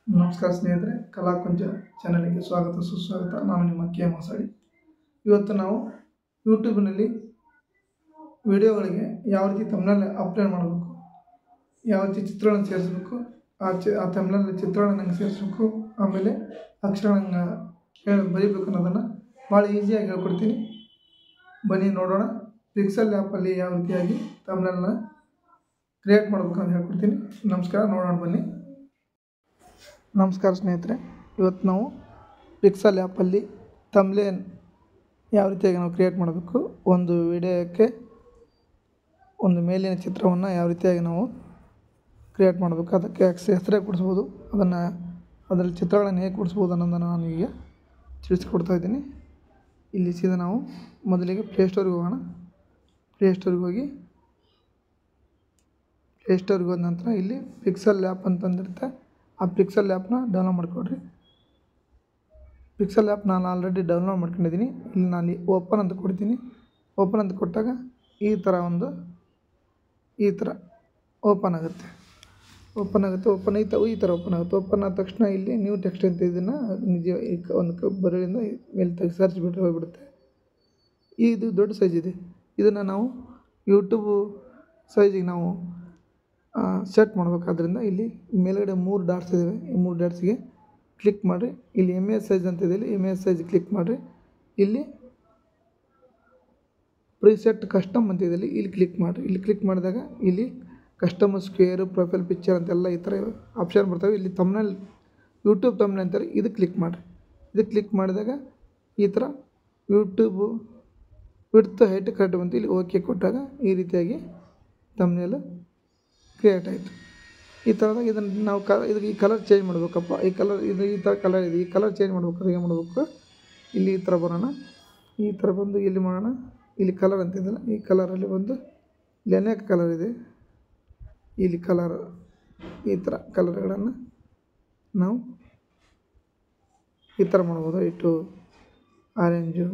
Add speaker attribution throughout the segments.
Speaker 1: ನಮಸ್ಕಾರ ಸ್ನೇಹಿತರೆ, ಕಲಾಕುಂಚ ಚಾನಲ್ಗೆ ಸ್ವಾಗತ ಸುಸ್ವಾಗತ. ನಾನು ನಿಮ್ಮ ಕೆ ಮಾಸಾಡಿ. ಇವತ್ತು ನಾವು ಯೂಟ್ಯೂಬ್ನಲ್ಲಿ ವಿಡಿಯೋಗಳಿಗೆ ಯಾವ ರೀತಿ ತಮ್ನಲ್ಲಿ ಅಪ್ಲೋಡ್ ಮಾಡಬೇಕು, ಯಾವ ರೀತಿ ಚಿತ್ರಗಳನ್ನು ಸೇರಿಸಬೇಕು, ಆ ತಮ್ನಲ್ಲಿ ಚಿತ್ರಗಳನ್ನು ಸೇರಿಸಬೇಕು, ಆಮೇಲೆ ಅಕ್ಷರಗಳನ್ನು ಬರೀಬೇಕು ಅನ್ನೋದನ್ನು ಭಾಳ ಈಸಿಯಾಗಿ ಹೇಳ್ಕೊಡ್ತೀನಿ. ಬನ್ನಿ ನೋಡೋಣ. ಪಿಕ್ಸೆಲ್ ಆ್ಯಪಲ್ಲಿ ಯಾವ ರೀತಿಯಾಗಿ ತಮ್ನಲ್ನ ಕ್ರಿಯೇಟ್ ಮಾಡಬೇಕು ಅಂತ ಹೇಳ್ಕೊಡ್ತೀನಿ. ನಮಸ್ಕಾರ, ನೋಡೋಣ ಬನ್ನಿ. ನಮಸ್ಕಾರ ಸ್ನೇಹಿತರೆ, ಇವತ್ತು ನಾವು ಪಿಕ್ಸೆಲ್ ಆ್ಯಪಲ್ಲಿ ತಮ್ಲೇನ್ ಯಾವ ರೀತಿಯಾಗಿ ನಾವು ಕ್ರಿಯೇಟ್ ಮಾಡಬೇಕು, ಒಂದು ವಿಡಿಯೋಕ್ಕೆ ಒಂದು ಮೇಲಿನ ಚಿತ್ರವನ್ನು ಯಾವ ರೀತಿಯಾಗಿ ನಾವು ಕ್ರಿಯೇಟ್ ಮಾಡಬೇಕು, ಅದಕ್ಕೆ ಹೆಸರೇ ಕೊಡಿಸ್ಬೋದು, ಅದರಲ್ಲಿ ಚಿತ್ರಗಳನ್ನು ಹೇಗೆ ಕೊಡಿಸ್ಬೋದು ಅನ್ನೋದನ್ನು ನಾನು ಈಗ ತಿಳಿಸ್ಕೊಡ್ತಾ ಇದ್ದೀನಿ. ಇಲ್ಲಿ ಸೀದಾ ನಾವು ಮೊದಲಿಗೆ ಪ್ಲೇಸ್ಟೋರಿಗೆ ಹೋಗೋಣ. ಪ್ಲೇಸ್ಟೋರಿಗೆ ಹೋದ ನಂತರ ಇಲ್ಲಿ ಪಿಕ್ಸೆಲ್ ಆ್ಯಪ್ ಅಂತಂದಿರುತ್ತೆ. ಆ ಪಿಕ್ಸೆಲ್ ಆ್ಯಪ್ನ ಡೌನ್ಲೋಡ್ ಮಾಡ್ಕೊಳ್ರಿ. ಪಿಕ್ಸೆಲ್ ಆ್ಯಪ್ ನಾನು ಆಲ್ರೆಡಿ ಡೌನ್ಲೋಡ್ ಮಾಡ್ಕೊಂಡಿದ್ದೀನಿ. ಇಲ್ಲಿ ನಾನು ಓಪನ್ ಅಂತ ಕೊಡ್ತೀನಿ. ಓಪನ್ ಅಂತ ಕೊಟ್ಟಾಗ ಈ ಥರ ಓಪನ್ ಆಗುತ್ತೆ. ಈ ಥರ ಓಪನ್ ಆಗುತ್ತೆ. ಓಪನ್ ಆದ ತಕ್ಷಣ ಇಲ್ಲಿ ನ್ಯೂ ಟೆಕ್ಸ್ಟ್ ಅಂತ ಇದನ್ನು ಒಂದು ಬರಲಿಂದ ಮೇಲೆ ತೆಗೆದು ಸರ್ಚ್ ಬಿಟ್ಟರೆ ಹೋಗಿಬಿಡುತ್ತೆ. ಇದು ದೊಡ್ಡ ಸೈಜ್ ಇದೆ. ಇದನ್ನು ನಾವು ಯೂಟ್ಯೂಬ್ ಸೈಜಿಗೆ ನಾವು ಸೆಟ್ ಮಾಡಬೇಕಾದ್ರಿಂದ ಇಲ್ಲಿ ಮೇಲ್ಗಡೆ 3 ಡಾಟ್ಸ್ ಇದ್ದಾವೆ. ಈ 3 ಡಾಟ್ಸ್ಗೆ ಕ್ಲಿಕ್ ಮಾಡಿರಿ. ಇಲ್ಲಿ ಇಮೇಜ್ ಸೈಜ್ ಅಂತ ಇದೆ. ಇಮೇಜ್ ಸೈಜ್ ಕ್ಲಿಕ್ ಮಾಡಿರಿ. ಇಲ್ಲಿ ಪ್ರಿಸೆಟ್ ಕಸ್ಟಮ್ ಅಂತ ಇದೆ. ಇಲ್ಲಿ ಕ್ಲಿಕ್ ಮಾಡಿರಿ. ಇಲ್ಲಿ ಕ್ಲಿಕ್ ಮಾಡಿದಾಗ ಇಲ್ಲಿ ಕಸ್ಟಮ್ ಸ್ಕ್ವೇರು, ಪ್ರೊಫೈಲ್ ಪಿಕ್ಚರ್ ಅಂತೆಲ್ಲ ಈ ಥರ ಆಪ್ಷನ್ ಬರ್ತವೆ. ಇಲ್ಲಿ ತಮ್ನಲ್ಲಿ ಯೂಟ್ಯೂಬ್ ತಮ್ನಲ್ಲಿ ಅಂತಾರೆ. ಇದು ಕ್ಲಿಕ್ ಮಾಡಿರಿ. ಇದು ಕ್ಲಿಕ್ ಮಾಡಿದಾಗ ಈ ಥರ ಯೂಟ್ಯೂಬು ವಿಡ್ತ್ ಹೈಟ್ ಕರೆಕ್ಟ್ ಬಂತು. ಇಲ್ಲಿ ಓಕೆ ಕೊಟ್ಟಾಗ ಈ ರೀತಿಯಾಗಿ ತಮ್ನೇಲ್ ಕ್ರಿಯೇಟ್ ಆಯಿತು. ಈ ಥರದಾಗ ಇದನ್ನು ನಾವು ಇದಕ್ಕೆ ಈ ಕಲರ್ ಚೇಂಜ್ ಮಾಡಬೇಕಪ್ಪ. ಈ ಥರ ಕಲರ್ ಇದೆ. ಈ ಕಲರ್ ಚೇಂಜ್ ಮಾಡ್ಬೇಕಾದ್ರೆ ಏನು ಮಾಡಬೇಕು, ಇಲ್ಲಿ ಈ ಥರ ಬರೋಣ. ಈ ಥರ ಬಂದು ಇಲ್ಲಿ ಮಾಡೋಣ. ಇಲ್ಲಿ ಕಲರ್ ಅಂತಿದ್ದಲ್ಲ, ಈ ಕಲರಲ್ಲಿ ಬಂದು ಇಲ್ಲಿ ಅನೇಕ ಕಲರ್ ಇದೆ. ಇಲ್ಲಿ ಕಲರ್ ಈ ಥರ ಕಲರ್ಗಳನ್ನು ನಾವು ಈ ಥರ ಮಾಡ್ಬೋದು. ವೈಟು, ಆರೆಂಜು,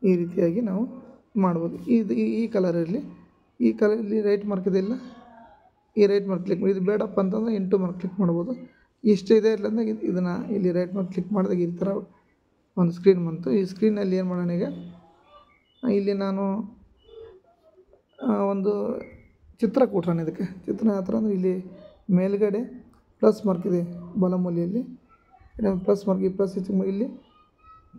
Speaker 1: ಈ ರೀತಿಯಾಗಿ ನಾವು ಮಾಡ್ಬೋದು. ಈ ಕಲರ್ ಇರಲಿ. ಈ ಕಲರ್ ಇಲ್ಲಿ ರೈಟ್ ಮಾರ್ಕ್ ಇದೆಯಲ್ಲ, ಈ ರೈಟ್ ಮಾರ್ಕ್ ಕ್ಲಿಕ್ ಮಾಡಿ. ಇದು ಬೇಡಪ್ಪ ಅಂತಂದರೆ ಇಂಟು ಮಾರ್ಕ್ ಕ್ಲಿಕ್ ಮಾಡ್ಬೋದು. ಇಷ್ಟು ಇದೆ ಇರಲಿಂದ ಇದನ್ನು ಇಲ್ಲಿ ರೈಟ್ ಮಾರ್ಕ್ ಕ್ಲಿಕ್ ಮಾಡಿದಾಗ ಈ ಥರ ಒಂದು ಸ್ಕ್ರೀನ್ ಬಂತು. ಈ ಸ್ಕ್ರೀನಲ್ಲಿ ಏನು ಮಾಡೋಣ, ಈಗ ಇಲ್ಲಿ ನಾನು ಒಂದು ಚಿತ್ರ ಕೊಟ್ಟೋಣ. ಇದಕ್ಕೆ ಚಿತ್ರ ಯಾವ ಥರ ಅಂದರೆ ಇಲ್ಲಿ ಮೇಲ್ಗಡೆ ಪ್ಲಸ್ ಮಾರ್ಕ್ ಇದೆ ಬಲಮೂಲೆಯಲ್ಲಿ. ಪ್ಲಸ್ ಮಾರ್ಕ್, ಈ ಪ್ಲಸ್ ಇಲ್ಲಿ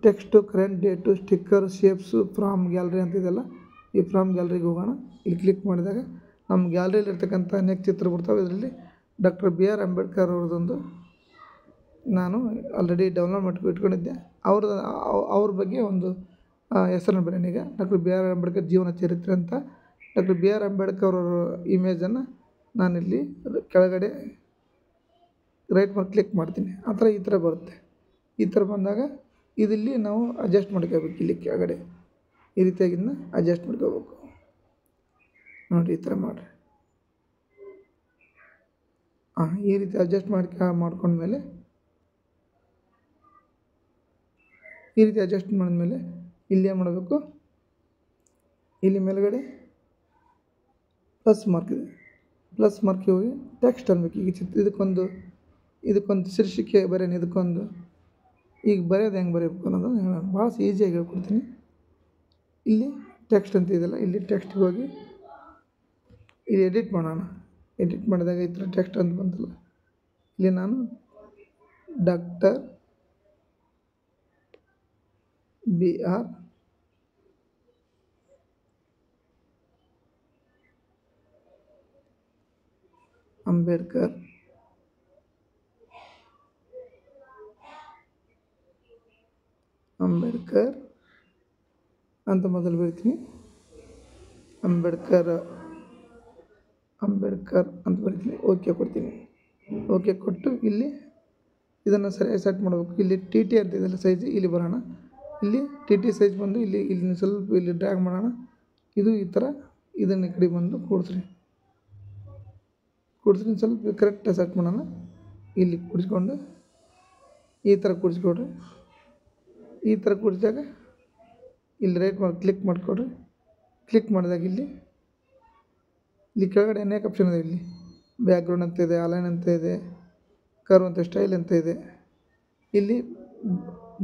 Speaker 1: text, current date, sticker, shapes, from gallery ಅಂತಿದೆಯಲ್ಲ, ಈ ಫ್ರಾಮ್ ಗ್ಯಾಲರಿಗೆ ಹೋಗೋಣ. ಇಲ್ಲಿ ಕ್ಲಿಕ್ ಮಾಡಿದಾಗ ನಮ್ಮ ಗ್ಯಾಲರಿಯಲ್ಲಿರ್ತಕ್ಕಂಥ ಅನೇಕ ಚಿತ್ರ ಬರ್ತಾವೆ. ಇದರಲ್ಲಿ ಡಾಕ್ಟರ್ B.R. ಅಂಬೇಡ್ಕರ್ ಅವ್ರದ್ದೊಂದು ನಾನು ಆಲ್ರೆಡಿ ಡೌನ್ಲೋಡ್ ಮಾಡಿ ಇಟ್ಕೊಂಡಿದ್ದೆ. ಅವ್ರ ಬಗ್ಗೆ ಒಂದು ಹೆಸರನ್ನು ಬರೆಯೋಣ. ಈಗ ಡಾಕ್ಟರ್ B.R. ಅಂಬೇಡ್ಕರ್ ಜೀವನ ಚರಿತ್ರೆ ಅಂತ ಡಾಕ್ಟರ್ B.R. ಅಂಬೇಡ್ಕರ್ ಅವರ ಇಮೇಜನ್ನು ನಾನಿಲ್ಲಿ ಕೆಳಗಡೆ ರೈಟ್ ಮಾರ್ಕ್ ಕ್ಲಿಕ್ ಮಾಡ್ತೀನಿ. ಈ ಥರ ಬರುತ್ತೆ. ಈ ಥರ ಬಂದಾಗ ಇದಿಲ್ಲಿ ನಾವು ಅಡ್ಜಸ್ಟ್ ಮಾಡ್ಕೋಬೇಕು. ಇಲ್ಲಿ ಕೆಳಗಡೆ ಈ ರೀತಿಯಾಗಿ ಅಡ್ಜಸ್ಟ್ ಮಾಡ್ಕೋಬೇಕು. ನೋಡಿ, ಈ ಥರ ಮಾಡಿರಿ. ಈ ರೀತಿ ಅಡ್ಜಸ್ಟ್ ಮಾಡ್ಕೊಂಡ್ಮೇಲೆ ಈ ರೀತಿ ಅಡ್ಜಸ್ಟ್ ಮಾಡಿದ್ಮೇಲೆ ಇಲ್ಲಿ ಏನು ಮಾಡಬೇಕು, ಇಲ್ಲಿ ಮೇಲ್ಗಡೆ ಪ್ಲಸ್ ಮಾರ್ಕ್ ಇದೆ. ಪ್ಲಸ್ ಮಾರ್ಕಿಗೆ ಹೋಗಿ ಟೆಕ್ಸ್ಟ್ ಅನ್ಬೇಕು. ಈಗ ಇದಕ್ಕೊಂದು ಶೀರ್ಷಿಕೆ ಬರೆಯೋಣ. ಈಗ ಬರೆಯೋದು ಹೆಂಗೆ ಬರೀಬೇಕು ಅನ್ನೋದನ್ನು ಹೇಳೋಣ. ಭಾಳ ಈಸಿಯಾಗಿ ಹೇಳ್ಕೊಡ್ತೀನಿ. ಇಲ್ಲಿ ಟೆಕ್ಸ್ಟ್ ಅಂತ ಇದೆಯಲ್ಲ, ಇಲ್ಲಿ ಟೆಕ್ಸ್ಟಿಗೆ ಹೋಗಿ ಇಲ್ಲಿ ಎಡಿಟ್ ಮಾಡೋಣ. ಎಡಿಟ್ ಮಾಡಿದಾಗ ಈ ಥರ ಟೆಕ್ಸ್ಟ್ ಅಂತ ಬಂತಲ್ಲ, ಇಲ್ಲಿ ನಾನು ಡಾಕ್ಟರ್ B.R. ಅಂಬೇಡ್ಕರ್ ಅಂತ ಮೊದಲು ಬರಿತೀನಿ. ಅಂಬೇಡ್ಕರ್ ಅಂತ ಬರಿತೀನಿ. ಓಕೆ ಕೊಡ್ತೀನಿ. ಓಕೆ ಕೊಟ್ಟು ಇಲ್ಲಿ ಇದನ್ನು ಸರಿಯಾಗಿ ಸೆಟ್ ಮಾಡಬೇಕು. ಇಲ್ಲಿ TT ಅಂತ ಇದೆಲ್ಲ ಸೈಜ್, ಇಲ್ಲಿ ಬರೋಣ. ಇಲ್ಲಿ TT ಸೈಜ್ ಬಂದು ಇಲ್ಲಿ ಸ್ವಲ್ಪ ಇಲ್ಲಿ ಡ್ರ್ಯಾಗ್ ಮಾಡೋಣ. ಇದು ಈ ಥರ ಇದನ್ನು ಈ ಕಡೆ ಬಂದು ಕೂಡಿಸ್ರಿ. ಸ್ವಲ್ಪ ಕರೆಕ್ಟಾಗಿ ಸೆಟ್ ಮಾಡೋಣ. ಇಲ್ಲಿ ಕೂಡಿಸ್ಕೊಂಡು ಈ ಥರ ಕೂಡಿಸ್ಕೊಡ್ರಿ. ಈ ಥರ ಕೂಡಿಸಿದಾಗ ಇಲ್ಲಿ ರೈಟ್ ಮಾರ್ಕ್ ಕ್ಲಿಕ್ ಮಾಡಿಕೊಡ್ರಿ. ಕ್ಲಿಕ್ ಮಾಡಿದಾಗ ಇಲ್ಲಿ ಕೆಳಗಡೆ ಅನೇಕ ಆಪ್ಷನ್ ಇದೆ. ಇಲ್ಲಿ ಬ್ಯಾಕ್ಗ್ರೌಂಡ್ ಅಂತ ಇದೆ, ಅಲೈನ್ ಅಂತ ಇದೆ, ಕರ್ವ್ ಅಂತ ಸ್ಟೈಲ್ ಅಂತ ಇದೆ. ಇಲ್ಲಿ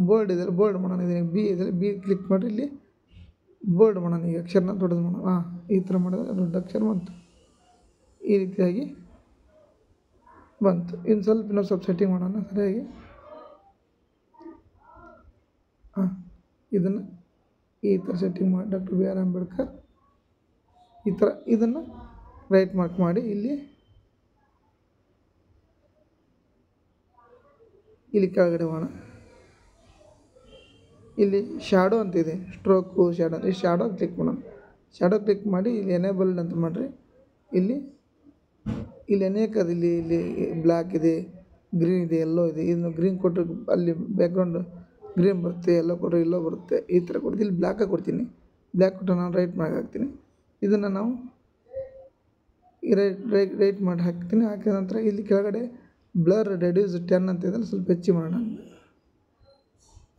Speaker 1: ಬೋಲ್ಡ್ ಇದೆ, ಬೋಲ್ಡ್ ಮಾಡೋಣ. ಇದಕ್ಕೆ ಬಿ ಇದೆ, ಬಿ ಕ್ಲಿಕ್ ಮಾಡಿ ಇಲ್ಲಿ ಬೋಲ್ಡ್ ಮಾಡೋಣ. ಈಗ ಅಕ್ಷರನ ದೊಡ್ಡದು ಮಾಡೋಣ. ಈ ಥರ ಮಾಡಿದ್ರೆ ದೊಡ್ಡ ಅಕ್ಷರ ಬಂತು. ಈ ರೀತಿಯಾಗಿ ಬಂತು. ಇನ್ನು ಸ್ವಲ್ಪ ಸೆಟ್ಟಿಂಗ್ ಮಾಡೋಣ ಸರಿಯಾಗಿ. ಇದನ್ನು ಈ ಥರ ಸೆಟ್ಟಿಂಗ್ ಮಾಡಿ ಡಾಕ್ಟರ್ ಬಿ ಆರ್ ಅಂಬೇಡ್ಕರ್ ಈ ಥರ ಇದನ್ನು ರೈಟ್ ಮಾರ್ಕ್ ಮಾಡಿ ಇಲ್ಲಿ ಕೆಳಗಡೆ ಮಾಡೋಣ. ಇಲ್ಲಿ ಶ್ಯಾಡೋ ಅಂತಿದೆ, ಸ್ಟ್ರೋಕು ಶ್ಯಾಡೋ. ಈ ಶ್ಯಾಡೋ ಕ್ಲಿಕ್ ಮಾಡೋಣ. ಶ್ಯಾಡೋ ಕ್ಲಿಕ್ ಮಾಡಿ ಇಲ್ಲಿ ಎನೇಬಲ್ಡ್ ಅಂತ ಮಾಡಿರಿ. ಇಲ್ಲಿ ಅನೇಕ ಇಲ್ಲಿ ಬ್ಲ್ಯಾಕ್ ಇದೆ, ಗ್ರೀನ್ ಇದೆ, ಎಲ್ಲೋ ಇದೆ. ಇದನ್ನು ಗ್ರೀನ್ ಕೊಟ್ಟರೆ ಅಲ್ಲಿ ಬ್ಯಾಕ್ಗ್ರೌಂಡ್ ಗ್ರೀನ್ ಬರುತ್ತೆ, ಎಲ್ಲೋ ಕೊಟ್ಟರೆ ಎಲ್ಲೋ ಬರುತ್ತೆ. ಈ ಥರ ಕೊಡ್ತೀನಿ. ಇಲ್ಲಿ ಬ್ಲ್ಯಾಕಾಗಿ ಕೊಡ್ತೀನಿ. ಬ್ಲ್ಯಾಕ್ ಕೊಟ್ಟರೆ ನಾನು ರೈಟ್ ಮಾಡಿ ಹಾಕ್ತೀನಿ. ಇದನ್ನು ನಾವು ರೈಟ್ ಮಾಡಿ ಹಾಕ್ತೀನಿ. ಹಾಕಿದ ನಂತರ ಇಲ್ಲಿ ಕೆಳಗಡೆ ಬ್ಲರ್ ರೆಡ್ಯೂಸ್ 10 ಅಂತ ಇದ್ದರೆ ಸ್ವಲ್ಪ ಹೆಚ್ಚು ಮಾಡೋಣ.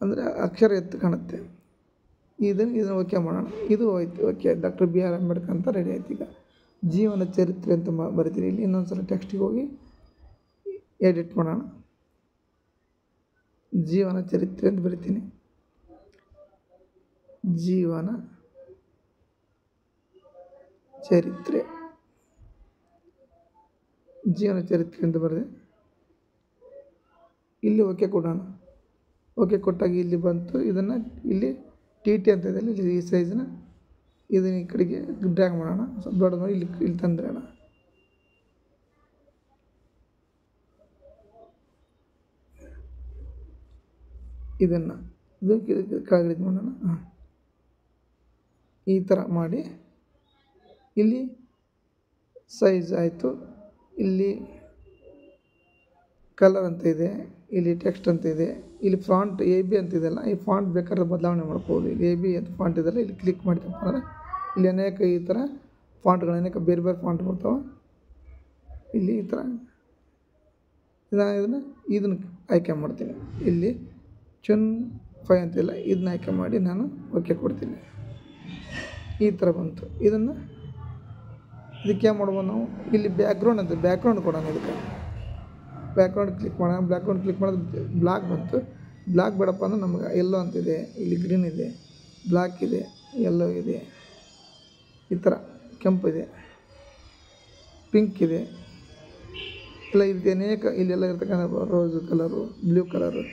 Speaker 1: ಅಂದರೆ ಅಕ್ಷರ ಎತ್ತು ಕಾಣುತ್ತೆ. ಇದನ್ನು ಓಕೆ ಮಾಡೋಣ. ಇದು ಹೋಯ್ತು. Okay, doctor B R Ambedkar ಅಂತ ರೆಡಿ ಆಯ್ತು. ಈಗ ಜೀವನ ಚರಿತ್ರೆ ಅಂತ ಬರಿತೀನಿ. ಇಲ್ಲಿ ಇನ್ನೊಂದು ಸಲ ಟೆಕ್ಸ್ಟಿಗೆ ಹೋಗಿ ಎಡಿಟ್ ಮಾಡೋಣ. ಜೀವನ ಚರಿತ್ರೆ ಅಂತ ಬರಿತೀನಿ. ಜೀವನ ಚರಿತ್ರೆ ಅಂತ ಬರೆದೆ. ಇಲ್ಲಿ ಓಕೆ ಕೊಡೋಣ. ಓಕೆ ಕೊಟ್ಟಾಗ ಇಲ್ಲಿ ಬಂತು. ಇದನ್ನು ಇಲ್ಲಿ ಟಿ ಅಂತ ಇದೆ. ಇಲ್ಲಿ ಈ ಸೈಜನ್ನ ಇದನ್ನು ಈ ಕಡೆಗೆ ಡ್ರ್ಯಾಗ್ ಮಾಡೋಣ. ಸ್ವಲ್ಪ ದೊಡ್ಡ ಮಾಡಿ ಇಲ್ಲಿ ತಂದಿರೋಣ. ಇದನ್ನು ಕೆಳಗಡೆ ಮಾಡೋಣ. ಈ ಥರ ಮಾಡಿ ಇಲ್ಲಿ ಸೈಜ್ ಆಯಿತು. ಇಲ್ಲಿ ಕಲರ್ ಅಂತ ಇದೆ, ಇಲ್ಲಿ ಟೆಕ್ಸ್ಟ್ ಅಂತ ಇದೆ, ಇಲ್ಲಿ ಫಾಂಟ್ ಎ ಬಿ ಅಂತಿದೆಯಲ್ಲ, ಈ ಫಾಂಟ್ ಬೇಕಾದ್ರೆ ಬದಲಾವಣೆ ಮಾಡ್ಬೋದು. ಇಲ್ಲಿ ಎ ಬಿ ಅಂತ ಫಾಂಟ್ ಇದೆಯಲ್ಲ, ಇಲ್ಲಿ ಕ್ಲಿಕ್ ಮಾಡಿದಪ್ಪ ಅಂದರೆ ಇಲ್ಲಿ ಅನೇಕ ಈ ಥರ ಫಾಂಟ್ಗಳು ಅನೇಕ ಬೇರೆ ಫಾಂಟ್ ಬರ್ತಾವೆ. ಇಲ್ಲಿ ಈ ಥರ ಇದನ್ನು ಆಯ್ಕೆ ಮಾಡ್ತೀನಿ. ಇಲ್ಲಿ ಚುನ್ 5 ಅಂತಿಲ್ಲ, ಇದನ್ನ ಆಯ್ಕೆ ಮಾಡಿ ನಾನು ಓಕೆ ಕೊಡ್ತೀನಿ. ಈ ಥರ ಬಂತು. ಇದಕ್ಕೆ ಏನು ಮಾಡ್ಬೋದು ನಾವು, ಇಲ್ಲಿ ಬ್ಯಾಕ್ಗ್ರೌಂಡ್ ಅಂತ ಬ್ಯಾಕ್ಗ್ರೌಂಡ್ ಕೊಡೋಣ. ಇದಕ್ಕೆ ಬ್ಯಾಕ್ಗ್ರೌಂಡ್ ಕ್ಲಿಕ್ ಮಾಡೋಣ. ಬ್ಯಾಕ್ಗ್ರೌಂಡ್ ಕ್ಲಿಕ್ ಮಾಡೋದು ಬ್ಲ್ಯಾಕ್ ಬಂತು. ಬ್ಲ್ಯಾಕ್ ಬೇಡಪ್ಪ ಅಂದ್ರೆ ನಮಗೆ ಎಲ್ಲೋ ಅಂತಿದೆ, ಇಲ್ಲಿ ಗ್ರೀನ್ ಇದೆ, ಬ್ಲ್ಯಾಕ್ ಇದೆ, ಎಲ್ಲೋ ಇದೆ, ಈ ಥರ ಕೆಂಪು ಇದೆ, ಪಿಂಕ್ ಇದೆ, ಇಲ್ಲ ಇದು ಅನೇಕ ಇಲ್ಲೆಲ್ಲ ಇರ್ತಕ್ಕಂಥ ರೋಸ್ ಕಲರು, ಬ್ಲೂ ಕಲರು,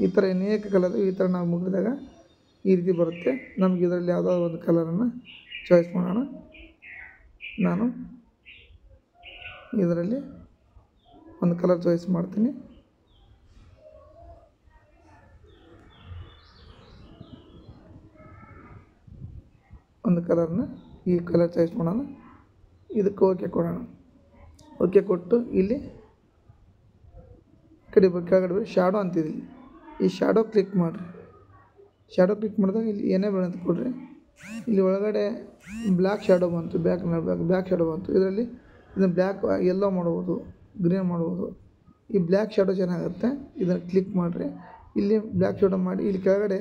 Speaker 1: ಈ ಥರ ಅನೇಕ ಕಲರು. ಈ ಥರ ನಾವು ಮುಗಿದಾಗ ಈ ರೀತಿ ಬರುತ್ತೆ. ನಮ್ಗೆ ಇದರಲ್ಲಿ ಯಾವುದೋ ಒಂದು ಕಲರನ್ನು ಚಾಯ್ಸ್ ಮಾಡೋಣ. ನಾನು ಇದರಲ್ಲಿ ಒಂದು ಕಲರ್ ಚಾಯ್ಸ್ ಮಾಡ್ತೀನಿ. ಒಂದು ಕಲರ್ನ ಈ ಕಲರ್ ಚಾಯ್ಸ್ ಮಾಡೋಣ. ಇದಕ್ಕೆ ಓಕೆ ಕೊಡೋಣ. ಓಕೆ ಕೊಟ್ಟು ಇಲ್ಲಿ ಕೆಳಗಡೆ ಶ್ಯಾಡೋ ಅಂತಿದೆ. ಈ ಶ್ಯಾಡೋ ಕ್ಲಿಕ್ ಮಾಡಿರಿ. ಶ್ಯಾಡೋ ಕ್ಲಿಕ್ ಮಾಡಿದಾಗ ಇಲ್ಲಿ ಏನೇ ಬೇಡ ಅಂತ ಕೊಡ್ರಿ. ಇಲ್ಲಿ ಒಳಗಡೆ ಬ್ಲ್ಯಾಕ್ ಶ್ಯಾಡೋ ಬಂತು, ಬ್ಲ್ಯಾಕ್ ಶ್ಯಾಡೋ ಬಂತು. ಇದರಲ್ಲಿ ಇದನ್ನು ಬ್ಲ್ಯಾಕ್ ಎಲ್ಲೋ ಮಾಡ್ಬೋದು, ಗ್ರೀನ್ ಮಾಡ್ಬೋದು. ಈ ಬ್ಲ್ಯಾಕ್ ಶ್ಯಾಡೋ ಚೆನ್ನಾಗುತ್ತೆ. ಇದನ್ನು ಕ್ಲಿಕ್ ಮಾಡಿರಿ. ಇಲ್ಲಿ ಬ್ಲ್ಯಾಕ್ ಶ್ಯಾಡೋ ಮಾಡಿ ಇಲ್ಲಿ ಕೆಳಗಡೆ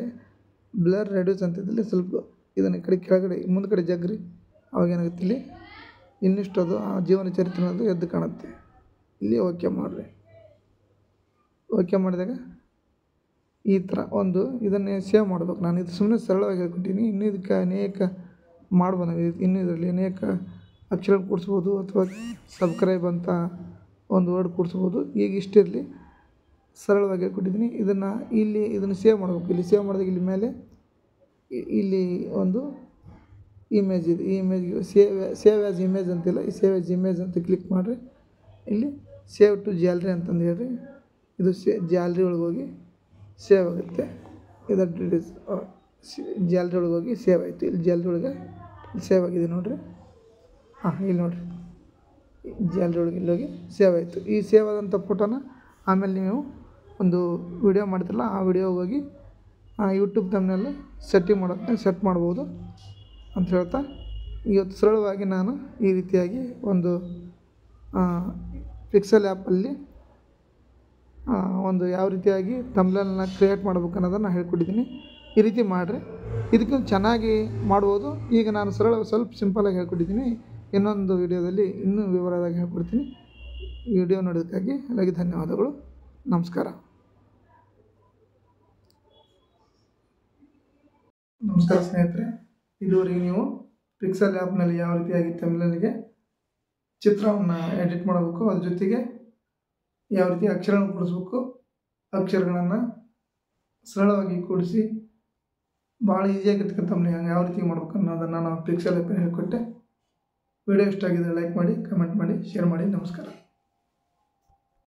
Speaker 1: ಬ್ಲರ್ ರೆಡ್ಯೂಸ್ ಅಂತಿದ್ದಲ್ಲಿ ಸ್ವಲ್ಪ ಇದನ್ನು ಕೆಳಗಡೆ ಮುಂದ್ಗಡೆ ಜಗ್ರಿ. ಅವಾಗ ಏನಾಗುತ್ತೆ, ಇಲ್ಲಿ ಇನ್ನಿಷ್ಟು ಅದು ಆ ಜೀವನ ಚರಿತ್ರೆ ಅನ್ನೋದು ಎದ್ದು ಕಾಣುತ್ತೆ. ಇಲ್ಲಿ ಓಕೆ ಮಾಡಿರಿ. ಓಕೆ ಮಾಡಿದಾಗ ಈ ಥರ ಇದನ್ನೇ ಸೇವ್ ಮಾಡಬೇಕು. ನಾನು ಇದು ಸುಮ್ಮನೆ ಸರಳವಾಗಿ ಹೇಳ್ಕೊಟ್ಟಿನಿ. ಇನ್ನೂ ಇದಕ್ಕೆ ಅನೇಕ ಮಾಡ್ಬೋದು. ಇನ್ನೂ ಇದರಲ್ಲಿ ಅನೇಕ ಅಕ್ಷರ ಕೂಡಿಸ್ಬೋದು ಅಥವಾ ಸಬ್ಸ್ಕ್ರೈಬ್ ಅಂತ ಒಂದು ವರ್ಡ್ ಕೂಡಿಸ್ಬೋದು. ಈಗ ಇಷ್ಟಿರಲಿ, ಸರಳವಾಗಿ ಹೇಳ್ಕೊಟ್ಟಿದ್ದೀನಿ. ಇದನ್ನು ಸೇವ್ ಮಾಡಬೇಕು. ಇಲ್ಲಿ ಸೇವ್ ಮಾಡಿದಾಗ ಇಲ್ಲಿ ಮೇಲೆ ಇಲ್ಲಿ ಒಂದು ಇಮೇಜ್ ಇದೆ. ಈ ಇಮೇಜ್ಗೆ ಸೇವ್ ಆ್ಯಸ್ ಇಮೇಜ್ ಅಂತಿಲ್ಲ, ಈ ಸೇವ್ ಆ್ಯಸ್ ಇಮೇಜ್ ಅಂತ ಕ್ಲಿಕ್ ಮಾಡಿರಿ. ಇಲ್ಲಿ ಸೇವ್ ಟು ಗ್ಯಾಲರಿ ಅಂತಂದು ಹೇಳ್ರಿ. ಇದು ಗ್ಯಾಲರಿ ಒಳಗೆ ಹೋಗಿ ಸೇವ್ ಆಗುತ್ತೆ. ಇದರ ಡೀಟೇಲ್ಸ್ ಗ್ಯಾಲರಿ ಒಳಗೆ ಹೋಗಿ ಸೇವ್ ಆಯಿತು. ಇಲ್ಲಿ ಗ್ಯಾಲರಿ ಒಳಗೆ ಸೇವ್ ಆಗಿದೆ ನೋಡಿರಿ. ಇಲ್ಲಿ ನೋಡಿರಿ, ಗ್ಯಾಲರಿ ಒಳಗೆ ಇಲ್ಲಿ ಹೋಗಿ ಸೇವ್ ಆಯಿತು. ಈ ಸೇವ್ ಆದಂಥ ಫೋಟೋನ ಆಮೇಲೆ ನೀವು ಒಂದು ವಿಡಿಯೋ ಮಾಡ್ತಿರಲ್ಲ, ಆ ವಿಡಿಯೋಗೆ ಹೋಗಿ ಯೂಟ್ಯೂಬ್ ತಮ್ಮನೆಲ್ಲ ಸೆಟ್ ಮಾಡ್ಬೋದು ಅಂತ ಹೇಳ್ತಾ, ಇವತ್ತು ಸರಳವಾಗಿ ನಾನು ಈ ರೀತಿಯಾಗಿ ಒಂದು ಪಿಕ್ಸೆಲ್ ಆ್ಯಪಲ್ಲಿ ಒಂದು ಯಾವ ರೀತಿಯಾಗಿ ಥಂಬ್ನೇಲ್ನ ಕ್ರಿಯೇಟ್ ಮಾಡ್ಬೇಕು ಅನ್ನೋದನ್ನು ಹೇಳ್ಕೊಟ್ಟಿದ್ದೀನಿ. ಈ ರೀತಿ ಮಾಡಿರಿ, ಇದಕ್ಕಿಂತ ಚೆನ್ನಾಗಿ ಮಾಡ್ಬೋದು. ಈಗ ನಾನು ಸ್ವಲ್ಪ ಸಿಂಪಲಾಗಿ ಹೇಳ್ಕೊಟ್ಟಿದ್ದೀನಿ. ಇನ್ನೊಂದು ವಿಡಿಯೋದಲ್ಲಿ ಇನ್ನೂ ವಿವರವಾಗಿ ಹೇಳ್ಕೊಡ್ತೀನಿ. ವಿಡಿಯೋ ನೋಡೋದಕ್ಕಾಗಿ ಎಲ್ಲರಿಗೂ ಧನ್ಯವಾದಗಳು. ನಮಸ್ಕಾರ. ನಮಸ್ಕಾರ ಸ್ನೇಹಿತರೆ, ಇದುವರೆಗೆ ನೀವು ಪಿಕ್ಸೆಲ್ ಆ್ಯಪ್ನಲ್ಲಿ ಯಾವ ರೀತಿಯಾಗಿ ತಮಿಳಿಗೆ ಚಿತ್ರವನ್ನು ಎಡಿಟ್ ಮಾಡಬೇಕು, ಅದ್ರ ಜೊತೆಗೆ ಯಾವ ರೀತಿ ಅಕ್ಷರಗಳನ್ನು ಕೂಡಿಸ್ಬೇಕು, ಅಕ್ಷರಗಳನ್ನು ಸರಳವಾಗಿ ಕೂಡಿಸಿ ಭಾಳ ಈಸಿಯಾಗಿರ್ತಕ್ಕಂಥ ತಮಿಳು ಯಾವ ರೀತಿ ಮಾಡ್ಬೇಕು ಅನ್ನೋದನ್ನು ನಾನು ಪಿಕ್ಸೆಲ್ ಆ್ಯಪ್ ಹೇಳಿಕೊಟ್ಟೆ. ವಿಡಿಯೋ ಇಷ್ಟ ಆಗಿದ್ದರೆ ಲೈಕ್ ಮಾಡಿ, ಕಮೆಂಟ್ ಮಾಡಿ, ಶೇರ್ ಮಾಡಿ. ನಮಸ್ಕಾರ.